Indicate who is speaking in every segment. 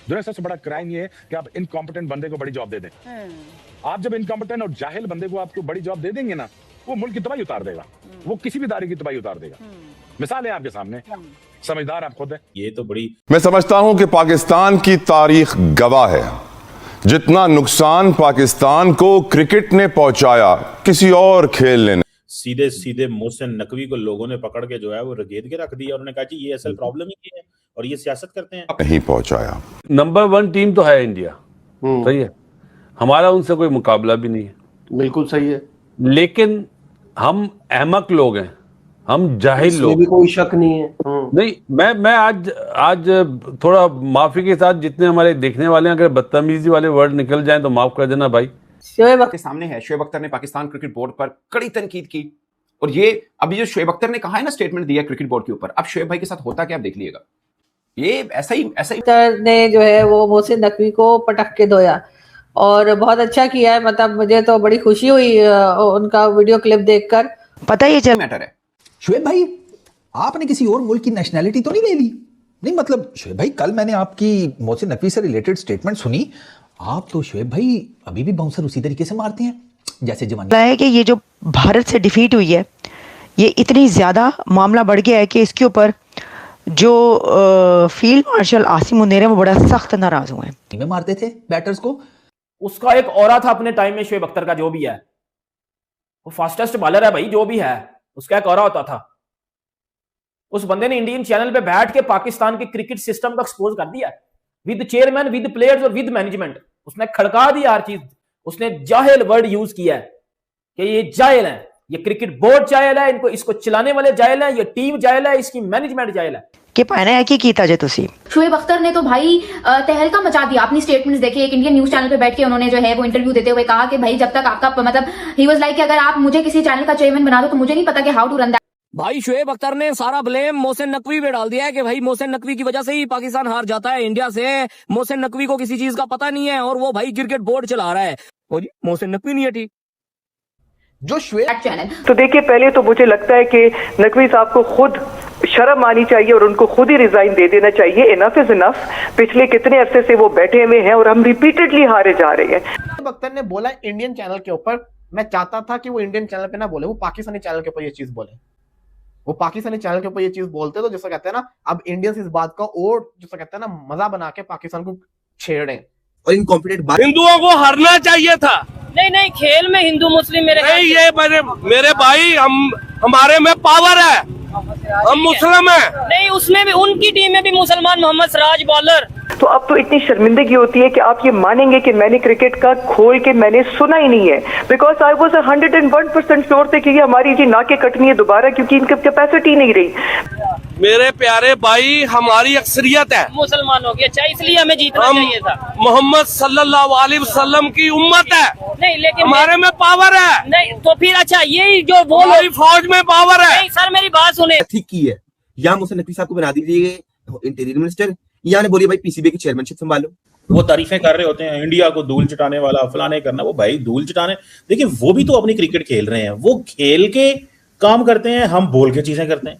Speaker 1: दुनिया सबसे बड़ा क्राइम ये है कि आप इनकॉम्पिटेंट बंदे को बड़ी जॉब दे दें। आप जब इनकॉम्पिटेंट और जाहिल बंदे को आपको बड़ी जॉब दे देंगे ना, वो मुल्क की तबाही उतार देगा, वो किसी भी दायरे की तबाही उतार देगा। मिसाल है आपके सामने, समझदार आप खुद है।
Speaker 2: ये तो बड़ी,
Speaker 3: मैं समझता हूं कि पाकिस्तान की तारीख गवाह है, जितना नुकसान पाकिस्तान को क्रिकेट ने पहुंचाया किसी और खेल ने
Speaker 2: सीधे सीधे मोहसिन नकवी को लोगों ने पकड़ के जो है वो रगेद के रख दिया और उन्होंने कहा जी ये असल प्रॉब्लम ही है और ये सियासत करते हैं।
Speaker 3: नहीं पहुंचाया।
Speaker 4: नंबर 1 टीम तो है इंडिया, सही है, हमारा उनसे कोई मुकाबला भी नहीं है,
Speaker 5: बिल्कुल सही है,
Speaker 4: लेकिन हम अहमक लोग हैं, हम जाहिल लोग,
Speaker 5: भी कोई शक नहीं है।
Speaker 4: नहीं, मैं आज थोड़ा माफी के साथ जितने हमारे देखने वाले हैं, अगर बदतमीजी वाले वर्ड निकल जाएं तो माफ कर देना भाई।
Speaker 6: शोएब अख्तर के सामने है, शोएब अख्तर ने पाकिस्तान क्रिकेट बोर्ड पर कड़ी तनकीद की और ये अभी जो शोएब अख्तर ने कहा है ना, स्टेटमेंट दिया क्रिकेट बोर्ड के ऊपर, अब शोएब भाई के साथ होता क्या आप देख लीजिएगा। ये ऐसा ही
Speaker 7: अख्तर ने जो है वो मोहसिन नकवी को पटक के धोया और बहुत अच्छा किया है। मतलब मुझे तो बड़ी खुशी हुई उनका वीडियो क्लिप देखकर।
Speaker 6: पता ही चल मैटर है।
Speaker 8: शोएब भाई, आपने किसी और मुल्क की नेशनैलिटी तो नहीं ले ली? नहीं मतलब शोएब भाई, कल मैंने आपकी मोहसिन नकवी से रिलेटेड स्टेटमेंट सुनी। आप तो शोएब भाई अभी भी बाउंसर उसी तरीके से मारते हैं जैसे जवानी
Speaker 9: है कि ये जो भारत से डिफीट हुई है, ये इतनी ज्यादा मामला बढ़ गया है कि इसके ऊपर जो फील्ड मार्शल आसिम मुनीर है वो बड़ा सख्त नाराज हुए हैं।
Speaker 8: में मारते थे बैटर्स को।
Speaker 10: उसका एक औरा था अपने टाइम में, शोएब अख्तर का जो भी है, वो फास्टेस्ट बॉलर है भाई, जो भी है उसका एक औरा होता था। उस बंदे ने इंडियन चैनल पे बैठ के पाकिस्तान के क्रिकेट सिस्टम को एक्सपोज कर दिया, विद चेयरमैन, विद प्लेयर्स और विद मैनेजमेंट। उसने खड़का दिया हर चीज। उसने जाहिल वर्ड यूज किया है कि ये जाहिल है, ये क्रिकेट बोर्ड जाहिल है, इनको इसको चलाने वाले जाहिल है, ये टीम जाहिल है, इसकी मैनेजमेंट जाहिल है।
Speaker 9: कि पाना है कि कीता जे तुसी।
Speaker 11: शोएब अख्तर ने तो भाई तहलका मचा दिया। अपनी स्टेटमेंट्स देखिए, एक इंडियन न्यूज चैनल पे बैठ के उन्होंने जो है वो इंटरव्यू देते हुए कहा कि भाई जब तक आपका मतलब ही वाज लाइक कि अगर आप मुझे किसी चैनल का चेयरमैन बना दो तो मुझे नहीं पता कि हाउ टू रन दैट।
Speaker 10: भाई शोएब अख्तर ने सारा ब्लेम मोहसिन नकवी पे डाल दिया है कि भाई मोहसिन नकवी की वजह से ही पाकिस्तान हार जाता है इंडिया से। मोहसिन नकवी को किसी चीज का पता नहीं है और वो भाई क्रिकेट बोर्ड चला रहा है। और मोहसिन नकवी नहीं है ठीक
Speaker 8: जो शोएब
Speaker 11: चैनल।
Speaker 12: तो देखिए, पहले तो मुझे लगता है कि नकवी साहब को खुद शर्म आनी चाहिए और उनको खुद ही रिजाइन दे देना चाहिए। Enough is enough. पिछले कितने अरसे से वो बैठे हुए हैं और हम रिपीटेडली हारे जा रहे हैं।
Speaker 5: शोएब अख्तर ने बोला इंडियन चैनल के ऊपर, मैं चाहता था कि वो इंडियन चैनल पे ना बोले, वो पाकिस्तानी चैनल के ऊपर ये चीज बोले। वो पाकिस्तानी चैनल के ऊपर ये चीज बोलते तो जैसा कहते हैं ना, अब इंडियंस इस बात का और जैसा कहते हैं ना मजा बना के पाकिस्तान को छेड़े और इनकॉम्पिटेंट।
Speaker 10: हिंदुओं को हारना चाहिए था। नहीं, खेल में हिंदू मुस्लिम मेरे नहीं, ये मेरे भाई, हमारे में पावर है, हम मुस्लिम है। नहीं, उसमें भी उनकी टीम में भी मुसलमान मोहम्मद सिराज बॉलर।
Speaker 12: तो अब तो इतनी शर्मिंदगी होती है कि आप ये मानेंगे कि मैंने क्रिकेट का खोल के मैंने सुना ही नहीं है। बिकॉज आई वॉज 101% श्योर थे कि ये हमारी जी नाके कटनी है दोबारा, क्योंकि इनकी कैपेसिटी नहीं रही।
Speaker 10: मेरे प्यारे भाई, हमारी अक्सरियत है मुसलमानों की, अच्छा इसलिए हमें जीतना चाहिए था। मोहम्मद सल्लल्लाहु अलैहि वसल्लम की उम्मत है। नहीं, लेकिन हमारे में पावर है। नहीं तो फिर अच्छा, यही जो वो फौज में पावर है। नहीं सर, मेरी बात सुने।
Speaker 5: ठीक की है, या मोहसिन नकवी साहब को बना दीजिए इंटीरियर मिनिस्टर, या ने बोलिए भाई पीसीबी की चेयरमैनशिप संभालो।
Speaker 2: वो तारीफें कर रहे होते हैं, इंडिया को धूल चटाने वाला फलाने करना। वो भाई धूल चटाने, देखिए वो भी तो अपनी क्रिकेट खेल रहे हैं, वो खेल के काम करते हैं, हम बोल के चीजें करते हैं।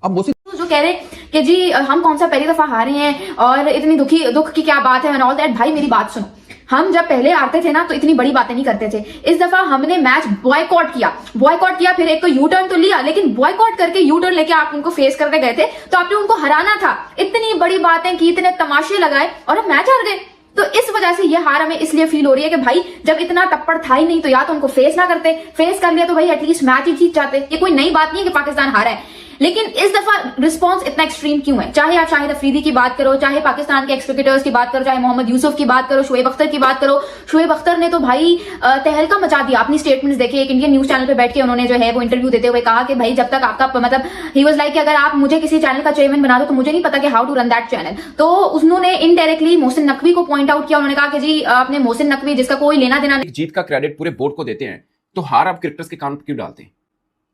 Speaker 8: अब मोहसिन
Speaker 11: जो कह रहे कि जी हम कौन सा पहली दफा हारे हैं और इतनी दुख की क्या बात है एंड ऑल दैट। भाई मेरी बात सुनो, हम जब पहले आते थे ना तो इतनी बड़ी बातें नहीं करते थे। इस दफा हमने मैच बॉयकॉट किया, फिर एक तो यू टर्न तो लिया, लेकिन बॉयकॉट करके यू टर्न लेके आप उनको फेस करने गए थे तो आपने उनको हराना था। इतनी बड़ी बातें की, इतने तमाशे लगाए और हम मैच हार गए। तो इस वजह से ये हार हमें इसलिए फील हो रही है कि भाई जब इतना टप्पड़ था ही नहीं तो या तो उनको फेस ना करते, फेस कर लिया तो भाई एटलीस्ट मैच ही जीत जाते। ये कोई नई बात नहीं है कि पाकिस्तान हारा है, लेकिन इस दफा रिस्पांस इतना एक्सट्रीम क्यों है? चाहे आप शाहिद अफरीदी की बात करो, चाहे पाकिस्तान के एक्स क्रिकेटर्स की बात करो, चाहे मोहम्मद यूसुफ की बात करो, शोएब अख्तर की बात करो। शोएब अख्तर ने तो भाई तहलका मचा दिया। अपनी स्टेटमेंट्स देखिए, एक इंडियन न्यूज चैनल पे बैठ के उन्होंने जो है वो इंटरव्यू देते हुए कहा कि भाई जब तक आपका मतलब ही वाज लाइक कि अगर आप मुझे किसी चैनल का चेयरमैन बना दो तो मुझे नहीं पता कि how to run that channel. तो उन्होंने इनडायरेक्टली मोहसिन नकवी को पॉइंट आउट किया। उन्होंने कहा कि जी आपने मोहसिन नकवी, जिसका कोई लेना देना नहीं,
Speaker 6: जीत का क्रेडिट पूरे बोर्ड को देते हैं, तो हार आप क्रिकेटर्स के कान पर क्यों डालते हैं?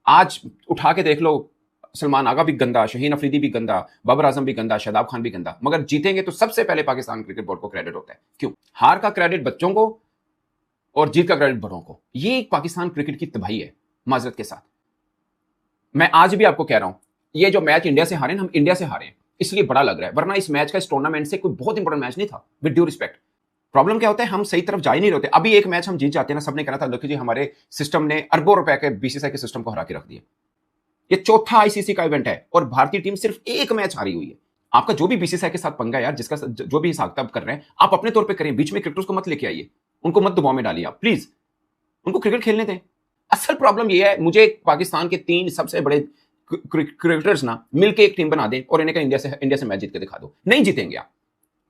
Speaker 6: आज उठा के देख लो, सलमान आगा भी गंदा, शहीन अफरीदी भी गंदा, बाबर आजम भी गंदा, शादाब खान भी गंदा, मगर जीतेंगे तो सबसे पहले पाकिस्तान क्रिकेट बोर्ड को क्रेडिट होता है। क्यों? हार का क्रेडिट बच्चों को और जीत का क्रेडिट बड़ों को। ये पाकिस्तान क्रिकेट की तबाही है। माजरत के साथ मैं आज भी आपको कह रहा हूं, ये जो मैच इंडिया से हारे ना, हम इंडिया से हारे हैं, इसलिए बड़ा लग रहा है, वरना इस मैच का, इस टूर्नामेंट से कोई बहुत इंपॉर्टेंट मैच नहीं था, विद ड्यू रिस्पेक्ट। प्रॉब्लम क्या होता है, हम सही तरफ जा ही नहीं रहते। अभी एक मैच हम जीत जाते हैं ना, सबने कहना था देखिए जी हमारे सिस्टम ने अरबों रुपए के बीसीसीआई के सिस्टम को हरा के रख दिया। ये चौथा आईसीसी का इवेंट है और भारतीय टीम सिर्फ एक मैच हारी हुई है। आपका जो भी बीसीसीआई के साथ पंगा यार, जिसका जो भी हिसाब किताब कर रहे हैं, आप अपने तौर पे करें, बीच में क्रिकेटर्स को मत लेके आइए, उनको मत दबाव में डालिए आप प्लीज, उनको क्रिकेट खेलने दें। असल प्रॉब्लम ये है, मुझे पाकिस्तान के 3 सबसे बड़े क्रिकेटर्स ना मिलकर एक टीम बना दें और इन्हें इंडिया से मैच जीत के दिखा दो, नहीं जीतेंगे आप।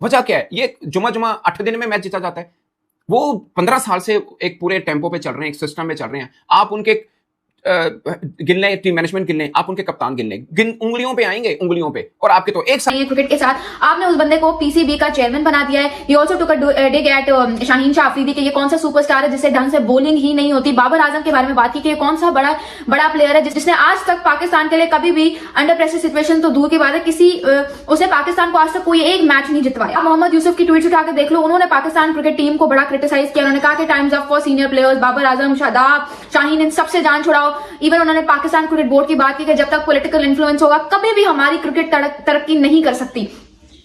Speaker 6: वजह क्या है, ये जुमा 8 दिन में मैच जीता जाता है, वो 15 साल से एक पूरे टेम्पो पे चल रहे हैं, एक सिस्टम में चल रहे हैं। आप उनके गिन लें, टीम मैनेजमेंट गिन लें, आप उनके कप्तान गिन लें, उंगलियों पे आएंगे, उंगलियों पे, और आपके तो एक साथ
Speaker 11: क्रिकेट के साथ आपने उस बंदे को पीसीबी का चेयरमैन बना दिया है। He also took a dig at Shaheen Shah Afridi के ये कौन सा सुपरस्टार है जिससे ढंग से बॉलिंग ही नहीं होती। बाबर आजम के बारे में बात की कि ये कौन सा बड़ा प्लेयर है जिसने आज तक पाकिस्तान के लिए कभी भी अंडर प्रेशर सिचुएशन तो दूर की बात है, उसने पाकिस्तान को आज तक कोई एक मैच नहीं जितवाया। मोहम्मद यूसुफ की ट्वीट्स उठा के देख लो, उन्होंने पाकिस्तान क्रिकेट टीम को बड़ा क्रिटिसाइज किया। उन्होंने कहा कि times up for senior players, Babar Azam, Shadab, Shaheen, इन सबसे जान छुड़ाओ। इवन उन्होंने पाकिस्तान क्रिकेट बोर्ड की बात की कि जब तक पॉलिटिकल इन्फ्लुएंस होगा कभी भी हमारी क्रिकेट तरक्की नहीं कर सकती।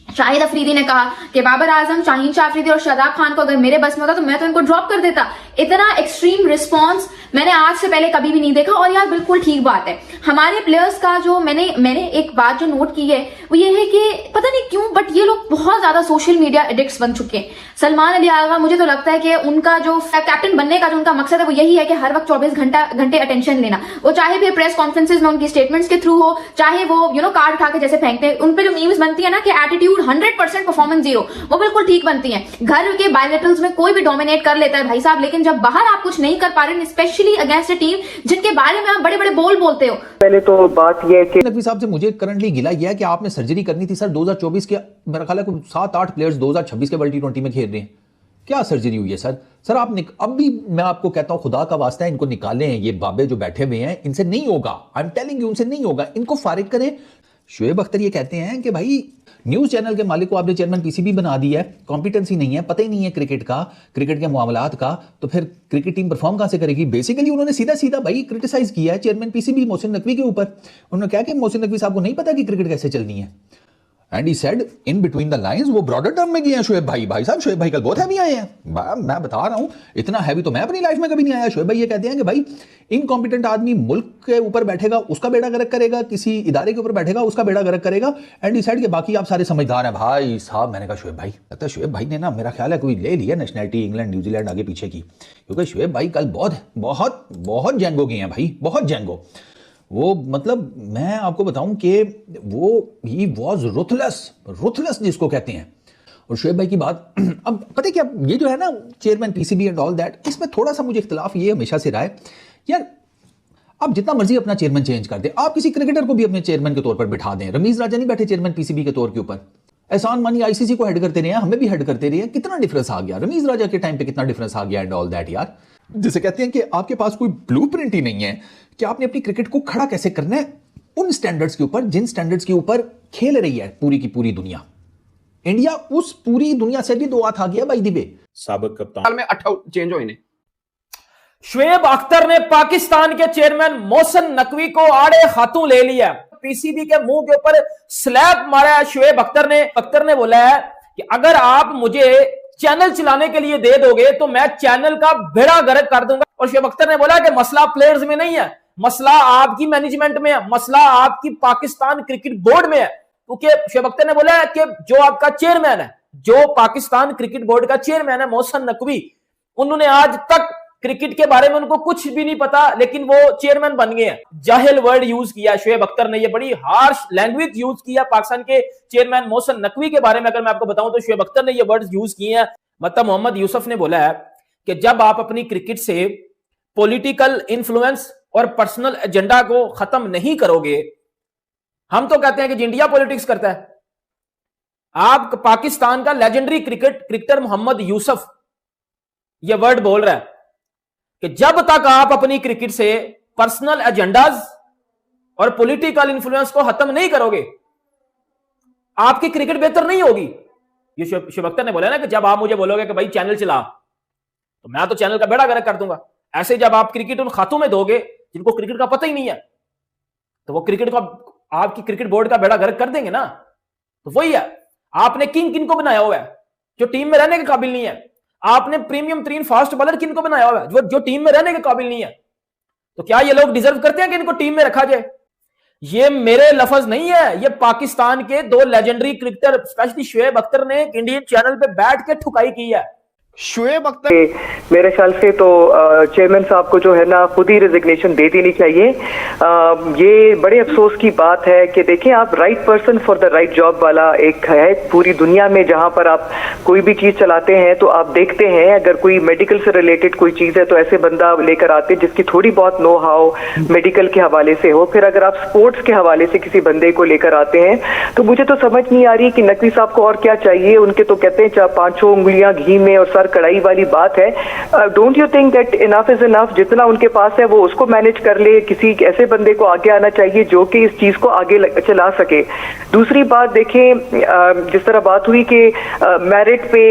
Speaker 11: शाहिद अफरीदी ने कहा कि बाबर आजम, शाहीन शाह अफरीदी और शादाब खान को अगर मेरे बस में होता तो मैं तो इनको ड्रॉप कर देता। इतना एक्सट्रीम रिस्पांस मैंने आज से पहले कभी भी नहीं देखा। और यार बिल्कुल ठीक बात है, हमारे प्लेयर्स का जो मैंने एक बात जो नोट की है वो ये है कि पता नहीं क्यों बट ये लोग बहुत ज्यादा सोशल मीडिया एडिक्ट्स बन चुके हैं। सलमान अली आगा, मुझे तो लगता है कि उनका जो कैप्टन बनने का जो उनका मकसद है वो यही है कि हर वक्त 24 घंटे अटेंशन लेना। वो चाहे फिर प्रेस कॉन्फ्रेंसेज में उनकी स्टेटमेंट्स के थ्रू हो, चाहे वो कार्ड उठा के जैसे फेंकते हैं, उन पे जो मीम्स बनती है ना कि एटीट्यूड 100%, परफॉर्मेंस 0, वो बिल्कुल ठीक बनती है। घर के बायलेटरल्स में कोई भी डोमिनेट कर लेता है भाई साहब, लेकिन जब बाहर आप कुछ नहीं कर पा रहे, स्पेशली अगेंस्ट अ टीम जिनके बारे में आप बड़े बड़े बोलते हो।
Speaker 12: पहले तो बात यह है कि
Speaker 8: नकवी साहब से मुझे करंटली गिला यह है कि आपने सर्जरी करनी थी सर 2024 के, मेरा ख्याल है 7-8 प्लेयर्स 2026 के वर्ल्ड T20 में खेल रहे हैं। क्या सर्जरी हुई है सर आप अब भी मैं आपको कहता हूं खुदा का वास्ता है, इनको निकालें, ये बाबे जो बैठे हुए हैं इनसे नहीं होगा, आई एम टेलिंग यू, उनसे नहीं होगा, इनको फारिग करें। शुएब अख्तर ये कहते हैं कि भाई न्यूज चैनल के मालिक को आपने चेयरमैन पीसीबी बना दिया है, कॉम्पिटेंसी नहीं है, पता ही नहीं है क्रिकेट के मामलात का, तो फिर क्रिकेट टीम परफॉर्म कहां से करेगी। बेसिकली उन्होंने सीधा भाई क्रिटिसाइज किया है चेयरमैन पीसीबी मोहसिन नकवी के ऊपर। उन्होंने कहा कि मोहसिन नकवी साहब को नहीं पता कि क्रिकेट कैसे चलनी है। And he said in between the lines, वो ब्रॉडर टर्म में गए हैं शुएब भाई साहब, शुएब भाई कल बहुत हैवी आए हैं, मैं बता रहा हूं इतना हैवी तो मैं अपनी लाइफ में कभी नहीं आया। शुएब भाई ये कहते हैं कि भाई इनकॉम्पिटेंट आदमी मुल्क के ऊपर बैठेगा उसका बेड़ा गर्क करेगा, किसी इदारे के ऊपर बैठेगा उसका बेड़ा गर्क करेगा, एंड ही सेड कि बाकी आप सारे समझदार हैं भाई साहब। मैंने कहा शुएब भाई, लगता है शुएब भाई ने ना मेरा ख्याल है कोई ले लिया नेशनलिटी इंग्लैंड न्यूजीलैंड आगे पीछे की, क्योंकि शुएब भाई कल बहुत जेंगो गए हैं भाई, बहुत जेंगो। वो मतलब मैं आपको बताऊं कि वो ही वॉज रुथलेस जिसको कहते हैं। और शुएब भाई की बात अब पता है क्या, ये जो है ना chairman PCB and all that, इसमें थोड़ा सा मुझे इख्तिलाफ ये हमेशा से रहा है यार, आप जितना मर्जी अपना चेयरमैन चेंज कर दे, आप किसी क्रिकेटर को भी अपने चेयरमैन के तौर पर बिठा दें। रमीज राजा नहीं बैठे चेयरमैन पीसीबी के तौर के ऊपर, एहसान मानी आईसीसी को हेड करते रहे हैं, हमें भी हेड करते रहे हैं, कितना डिफरेंस आ गया रमीज राजा के टाइम पे, कितना डिफरेंस आ गया एंड ऑल दैट यार। जिसे कहते हैं कि आपके पास कोई ब्लूप्रिंट ही नहीं है कि आपने अपनी क्रिकेट को खड़ा कैसे करना है उन स्टैंडर्ड्स के ऊपर जिन स्टैंडर्ड्स के ऊपर खेल रही है पूरी की पूरी दुनिया। इंडिया उस पूरी दुनिया से भी 2 हाथ आ गया बाय द वे।
Speaker 2: साबिक कप्तान
Speaker 6: में 8 चेंज हुए।
Speaker 10: शुएब अख्तर ने पाकिस्तान के चेयरमैन मोहसिन नकवी को आड़े हाथों ले लिया, पीसीबी के मुंह के ऊपर स्लैप मारा है शुएब अख्तर ने बोला है कि अगर आप मुझे चैनल चलाने के लिए दे दोगे तो मैं चैनल का बेड़ा गर्क कर दूंगा। और शुएब अख्तर ने बोला कि मसला प्लेयर्स में नहीं है, मसला आपकी मैनेजमेंट में है, मसला आपकी पाकिस्तान क्रिकेट बोर्ड में है। क्योंकि शुएब अख्तर ने बोला है कि जो आपका चेयरमैन है, जो पाकिस्तान क्रिकेट बोर्ड का चेयरमैन है मोहसिन नकवी, उन्होंने आज तक क्रिकेट के बारे में उनको कुछ भी नहीं पता, लेकिन वो चेयरमैन बन गए हैं। जाहिल वर्ड यूज किया शुएब अख्तर ने, ये बड़ी हार्श लैंग्वेज यूज किया पाकिस्तान के चेयरमैन मोहसिन नकवी के बारे में। अगर मैं आपको बताऊं तो शुएब अख्तर ने ये वर्ड यूज किए हैं। मतलब मोहम्मद यूसुफ ने बोला है कि जब आप अपनी क्रिकेट से पॉलिटिकल इन्फ्लुएंस और पर्सनल एजेंडा को खत्म नहीं करोगे, हम तो कहते हैं कि इंडिया पॉलिटिक्स करता है। आप पाकिस्तान का लेजेंडरी क्रिकेटर मोहम्मद यूसुफ ये वर्ड बोल रहा है कि जब तक आप अपनी क्रिकेट से पर्सनल एजेंडाज और पॉलिटिकल इन्फ्लुएंस को खत्म नहीं करोगे, आपकी क्रिकेट बेहतर नहीं होगी। ये शुएब अख्तर ने बोला ना कि जब आप मुझे बोलोगे कि भाई चैनल चला, तो मैं तो चैनल का बेड़ा गर्क कर दूंगा। ऐसे जब आप क्रिकेट उन खातों में दोगे जिनको क्रिकेट का पता ही नहीं है, तो वो क्रिकेट को आपकी क्रिकेट बोर्ड का बेड़ा गर्क कर देंगे ना। तो वही है, आपने किन को बनाया हुआ है जो टीम में रहने के काबिल नहीं है? आपने प्रीमियम 3 फास्ट बॉलर किन को बनाया हुआ है जो टीम में रहने के काबिल नहीं है? तो क्या ये लोग डिजर्व करते हैं कि इनको टीम में रखा जाए? ये मेरे लफ्ज नहीं है, ये पाकिस्तान के 2 legendary cricketer specially Shoaib Akhtar ने इंडियन चैनल पे बैठ के ठुकाई की है।
Speaker 5: शोएब अख्तर
Speaker 12: मेरे ख्याल से तो चेयरमैन साहब को जो है ना खुद ही रेजिग्नेशन दे देनी चाहिए। ये बड़े अफसोस की बात है कि देखें, आप right person for the right job वाला एक है पूरी दुनिया में, जहां पर आप कोई भी चीज चलाते हैं तो आप देखते हैं अगर कोई मेडिकल से रिलेटेड कोई चीज है तो ऐसे बंदा लेकर आते हैं जिसकी थोड़ी बहुत नो हाउ मेडिकल के हवाले से हो। फिर अगर आप स्पोर्ट्स के हवाले से किसी बंदे को लेकर आते हैं तो मुझे तो समझ नहीं आ रही कि नकवी साहब को और क्या चाहिए। उनके तो कहते हैं 4-5 उंगलियां घी में और सर कढ़ाई वाली बात है। Don't you think that enough is enough? जितना उनके पास है वो उसको मैनेज कर ले। किसी ऐसे बंदे को आगे आना चाहिए जो कि इस चीज को आगे चला सके। दूसरी बात देखें, जिस तरह बात हुई कि मेरिट पे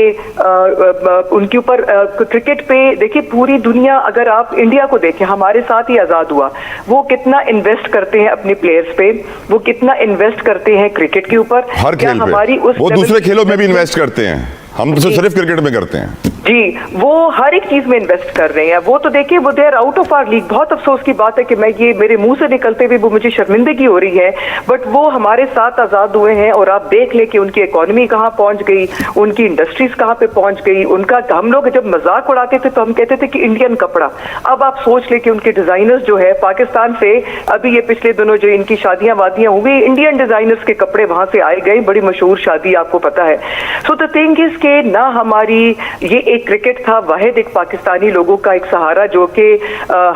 Speaker 12: उनके ऊपर क्रिकेट पे, देखिए पूरी दुनिया, अगर आप इंडिया को देखें, हमारे साथ ही आजाद हुआ, वो कितना इन्वेस्ट करते हैं अपने प्लेयर्स पे, वो कितना इन्वेस्ट करते हैं क्रिकेट के ऊपर,
Speaker 3: हर खेल पे। वो दूसरे खेलों में भी इन्वेस्ट करते हैं, हम तो सिर्फ क्रिकेट में करते हैं
Speaker 12: जी। वो हर एक चीज में इन्वेस्ट कर रहे हैं। वो तो देखिए वो they are out of our league. बहुत अफसोस की बात है कि मैं ये मेरे मुंह से निकलते हुए वो मुझे शर्मिंदगी हो रही है, बट वो हमारे साथ आजाद हुए हैं और आप देख ले कि उनकी इकोनॉमी कहां पहुंच गई, उनकी इंडस्ट्रीज कहां पे पहुंच गई। उनका हम लोग जब मजाक उड़ाते थे तो हम कहते थे कि इंडियन कपड़ा। अब आप सोच ले कि उनके डिजाइनर्स जो है पाकिस्तान से, अभी ये पिछले दिनों जो इनकी शादियां वादियां हुई, इंडियन डिजाइनर्स के कपड़े वहां से आए गए। बड़ी मशहूर शादी आपको पता है। सो द थिंग इज के ना हमारी ये एक क्रिकेट था वाहिद एक पाकिस्तानी लोगों का एक सहारा, जो कि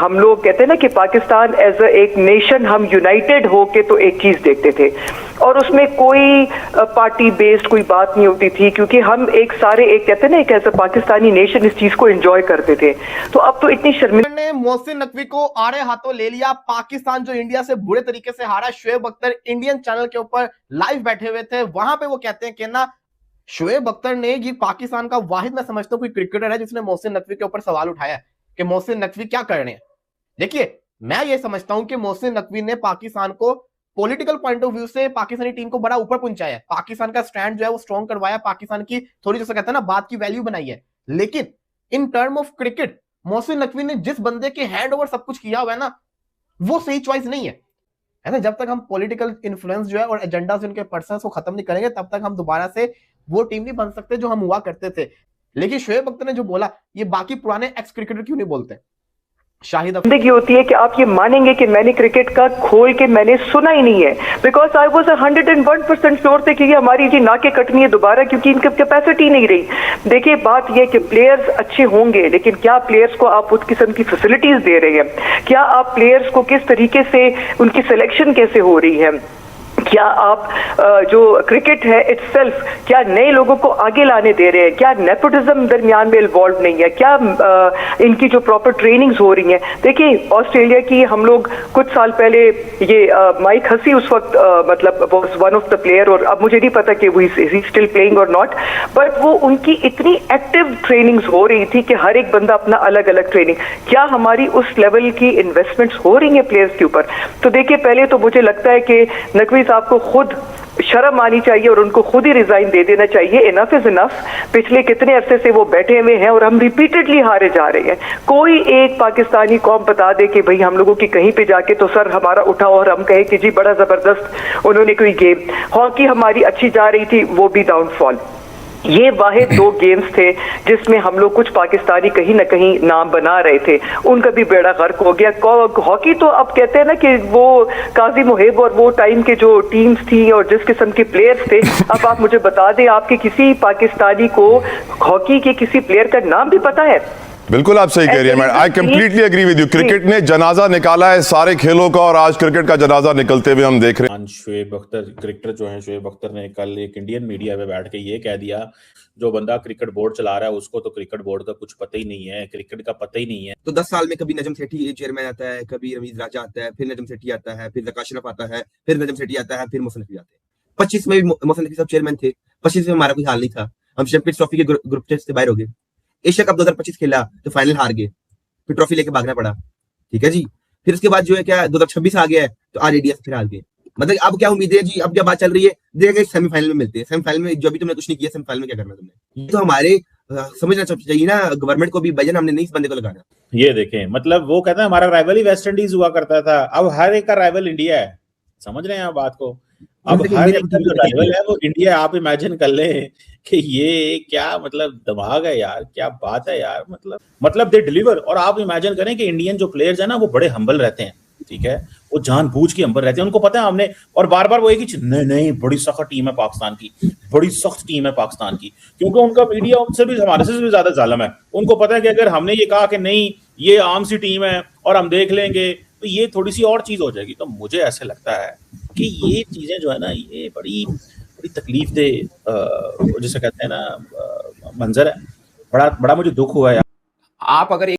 Speaker 12: हम लोग कहते हैं ना कि पाकिस्तान एज एक नेशन हम यूनाइटेड होके तो एक चीज देखते थे और उसमें कोई पार्टी बेस्ड कोई बात नहीं होती थी, क्योंकि हम एक सारे एक कहते हैं ना एक ऐसा पाकिस्तानी नेशन इस चीज को एंजॉय करते थे। तो अब तो इतनी शर्मिंदा
Speaker 5: ने मोहसिन नकवी को आड़े हाथों ले लिया। पाकिस्तान जो इंडिया से बुरे तरीके से हारा, शोएब अख्तर इंडियन चैनल के ऊपर लाइव बैठे हुए थे, वहां पे वो कहते हैं कि ना शोएब अख्तर ने, ये पाकिस्तान का वाहिद मैं समझता हूं कोई क्रिकेटर है जिसने मोहसिन नकवी के ऊपर सवाल उठाया है कि मोहसिन नकवी क्या कर रहे हैं। देखिए, मैं ये समझता हूं कि मोहसिन नकवी ने पाकिस्तान को पॉलिटिकल पॉइंट ऑफ व्यू से पाकिस्तानी टीम को बड़ा ऊपर पहुंचाया है। पाकिस्तान का स्टैंड जो है वो स्ट्रॉन्ग करवाया, पाकिस्तान की थोड़ी जैसे कहते हैं ना बात की वैल्यू बनाई है। लेकिन in term of cricket Mohsin Naqvi ने जिस बंदे के हैंड ओवर सब कुछ किया हुआ है ना, वो सही चॉइस नहीं है। ऐसा जब तक हम पॉलिटिकल इन्फ्लुएंस जो है और एजेंडा से उनके पर्सन को खत्म नहीं करेंगे तब तक हम दोबारा से वो टीम नहीं बन सकते जो हम हुआ करते थे। लेकिन शोएब अख्तर ने जो बोला, ये बाकी पुराने एक्स क्रिकेटर क्यों नहीं बोलते? शाहिद
Speaker 12: जिंदगी होती है कि आप ये मानेंगे कि मैंने क्रिकेट का खोल के मैंने सुना ही नहीं है, बिकॉज आई वॉज 101% श्योर थे कि ये हमारी जी नाके कटनी है दोबारा, क्योंकि इनकी कैपेसिटी नहीं रही। देखिए बात यह कि प्लेयर्स अच्छे होंगे, लेकिन क्या प्लेयर्स को आप उस किस्म की फैसिलिटीज दे रहे हैं? क्या आप प्लेयर्स को किस तरीके से उनकी सिलेक्शन कैसे हो रही है? क्या आप जो क्रिकेट है इटसेल्फ, क्या नए लोगों को आगे लाने दे रहे हैं? क्या नेपोटिज्म दरमियान में इन्वॉल्व नहीं है? क्या इनकी जो प्रॉपर ट्रेनिंग्स हो रही हैं? देखिए ऑस्ट्रेलिया की हम लोग कुछ साल पहले ये माइक हसी उस वक्त मतलब was one of the player, और अब मुझे नहीं पता कि वो ही स्टिल प्लेइंग और नॉट, बट वो उनकी इतनी एक्टिव ट्रेनिंग्स हो रही थी कि हर एक बंदा अपना अलग अलग ट्रेनिंग। क्या हमारी उस लेवल की इन्वेस्टमेंट्स हो रही हैं प्लेयर्स के ऊपर? तो देखिए पहले तो मुझे लगता है कि नकवी साहब को खुद शर्म आनी चाहिए और उनको खुद ही रिजाइन दे देना चाहिए। Enough is enough. पिछले कितने अरसे से वो बैठे हुए हैं और हम रिपीटेडली हारे जा रहे हैं। कोई एक पाकिस्तानी कौम बता दे कि भाई हम लोगों की कहीं पे जाके तो सर हमारा उठा और हम कहे कि जी बड़ा जबरदस्त उन्होंने कोई गेम, हॉकी हमारी अच्छी जा रही थी, वो भी डाउनफॉल। ये वाहिद 2 गेम्स थे जिसमें हम लोग कुछ पाकिस्तानी कहीं ना कहीं नाम बना रहे थे, उनका भी बेड़ा गर्क हो गया। हॉकी तो अब कहते हैं ना कि वो काजी मुहिब और वो टाइम के जो टीम्स थी और जिस किस्म के प्लेयर्स थे, अब आप मुझे बता दें आपके किसी पाकिस्तानी को हॉकी के किसी प्लेयर का नाम भी पता है?
Speaker 3: बिल्कुल आप सही कह रही हैं। I completely agree with you. Cricket ने जनाजा निकाला है सारे खेलों का और आज क्रिकेट का जनाजा निकलते हुए हम देख रहे हैं।
Speaker 2: शोएब अख्तर क्रिकेटर जो है, शोएब अख्तर ने कल एक इंडियन मीडिया पे बैठ के ये कह दिया, जो बंदा क्रिकेट बोर्ड चला रहा है उसको तो क्रिकेट बोर्ड का कुछ पता ही नहीं है, क्रिकेट का पता ही नहीं है।
Speaker 13: तो 10 साल में कभी नजम सेठी चेयरमैन आता है, कभी रमीज राजा आता है, फिर नजम सेठी आता है, फिर जका अशरफ आता है, फिर नजम सेठी आता है, फिर मोहसिन नकवी आते हैं। 25 में भी मोहसिन नकवी साहब चेयरमैन थे। 25 में हमारा कोई हाल नहीं था, हम चैंपियंस ट्रॉफी के ग्रुप स्टेज से बाहर हो गए। एशिया कप 2025 खेला तो फाइनल हार गए, फिर ट्रॉफी लेके भागना पड़ा। ठीक है जी। फिर उसके बाद जो है क्या 2026 आ गया है तो आज इंडिया से फिर हार गए। मतलब अब क्या उम्मीद है जी, अब क्या बात चल रही है, देखेंगे सेमीफाइनल में मिलते हैं, सेमीफाइनल में जो भी तुमने कुछ नहीं किया, सेमीफाइनल में क्या करना तुमने, ये तो हमारे समझना चाहिए ना गवर्नमेंट को भी, भजन हमने नहीं इस बंदे को लगाना।
Speaker 2: ये देखें, मतलब वो कहता है हमारा राइवल ही वेस्ट इंडीज हुआ करता था, अब हर एक का राइवल इंडिया है। समझ रहे हैं आप बात को? अब हर एक का जो राइवल है वो इंडिया। आप इमेजिन कर लें कि ये क्या मतलब दिमाग है यार, क्या बात है यार, मतलब दे डिलीवर। और आप इमेजिन करें कि इंडियन जो प्लेयर्स है ना वो बड़े हम्बल रहते हैं, ठीक है, वो जानबूझ के हम्बल रहते हैं, उनको पता है हमने, और बार बार वो एक ही चीज, नहीं बड़ी सख्त टीम है पाकिस्तान की, बड़ी सख्त टीम है पाकिस्तान की, क्योंकि उनका मीडिया उनसे भी, हमारे से भी ज्यादा जालिम है। उनको पता है कि अगर हमने ये कहा कि नहीं ये आम सी टीम है और हम देख लेंगे, तो ये थोड़ी सी और चीज हो जाएगी। तो मुझे ऐसे लगता है कि ये चीजें जो है ना, ये बड़ी तकलीफ दे, जिसे कहते हैं ना, मंजर है। बड़ा मुझे दुख हुआ है।
Speaker 6: आप अगर